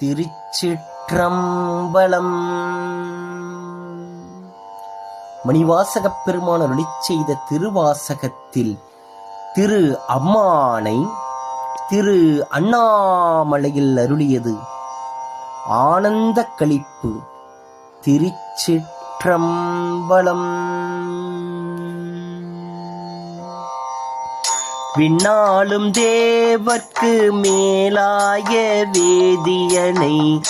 திருச்சிற்றம்பலம். மணிவாசகப் பெருமான் அருளிச் செய்த திருவாசகத்தில் திரு அம்மானை திரு அண்ணாமலையில் அருளியது ஆனந்த களிப்பு. திருச்சிற்றம்பலம். விண்ணாளும் தேவர்க்கு மேலாய வேதியனை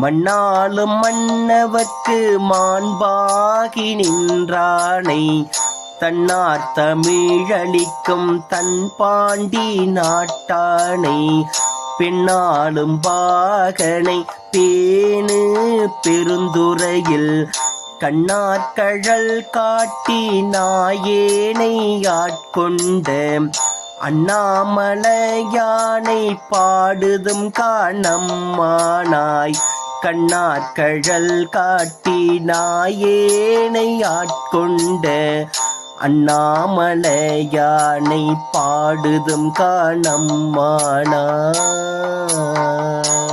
மண்ணாளும் மன்னவர்க்கு மாண்பாகி நின்றானை தன்னார் தமிழளிக்கும் தன் பாண்டி நாட்டானை பெண்ணாளும் பாகனை பேணு பெருந்துறையில் கண்ணார்கழல் காட்டி நாயேனை ஆட்கொண்ட அண்ணாமலையானை பாடுதும் காணம்மானாய் கண்ணார்கழல் காட்டி நாயேனை ஆட்கொண்ட அண்ணாமலையானை பாடுதும் காணம்மானாய்.